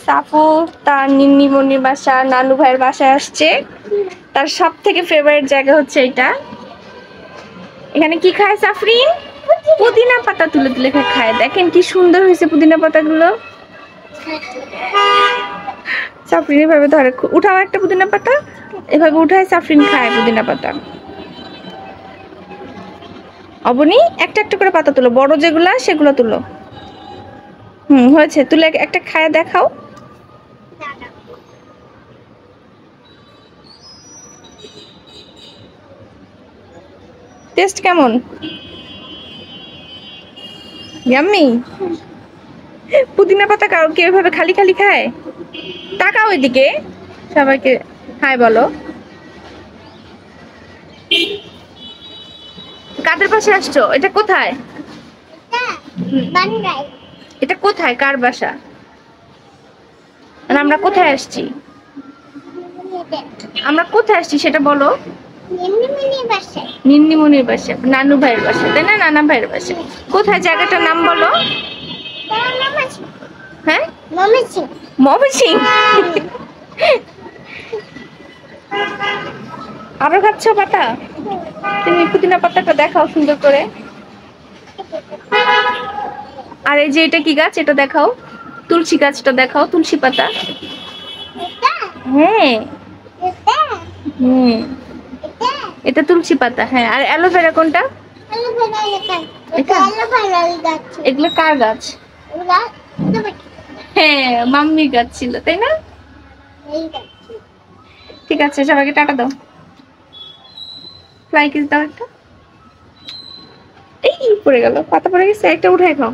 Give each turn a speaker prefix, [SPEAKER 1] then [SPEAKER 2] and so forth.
[SPEAKER 1] সাফু তার নিন্নিমনির বাসা, নানু ভাইয়ের বাসায় আসছে। তার সব থেকে ফেভারিট জায়গা হচ্ছে এটা। এখানে কি খায় সাফরিন? পুদিনা পাতা তুলে তুলে খায়। দেখেন কি সুন্দর হয়েছে পুদিনা পাতাগুলো। সাফরিন এভাবে ধরে, উঠাও একটা পুদিনা পাতা, এভাবে উঠায় সাফরিন খায় পুদিনা পাতা। অবনি একটা একটা করে পাতা তুলো, বড় যেগুলা সেগুলো তুলো। হয়েছে, তুলে একটা খায় দেখাও। টেস্ট কেমন? ইয়াম্মি। পুদিনা পাতা কেউ এভাবে খালি খালি খায়? তাকাও এদিকে, সবাইকে হাই বলো। কাদের পাশে আসছো? এটা কোথায়? এটা কোথায়, কার বাসা? আমরা কোথায় আসছি? আমরা কোথায় আসছি সেটা বলো। নিন্নিমনির বাসা, নানু ভাইয়ের বাসা, তাই না? নানা ভাইয়ের বাসা। কোথায় জায়গাটার নাম বলো? হ্যাঁ, ময়মনসিং। আরো খাচ্ছ পাতা? তুমি পুদিনা পাতাটা দেখাও সুন্দর করে। আর এই যে এটা কি গাছ, এটা দেখাও। তুলসী গাছটা দেখাও, তুলসী পাতা। হ্যাঁ, এটা তুলসী পাতা। হ্যাঁ, আর অ্যালোভেরা কোনটা? এগুলো কার গাছ? হ্যাঁ, মাম্মির গাছ ছিল, তাই না? ঠিক আছে, সবাইকে টাটা দাও, ফ্লাই কিস দাও একটা। এই পড়ে গেল, পাতা পড়ে গেছে, একটা উঠাই খাও।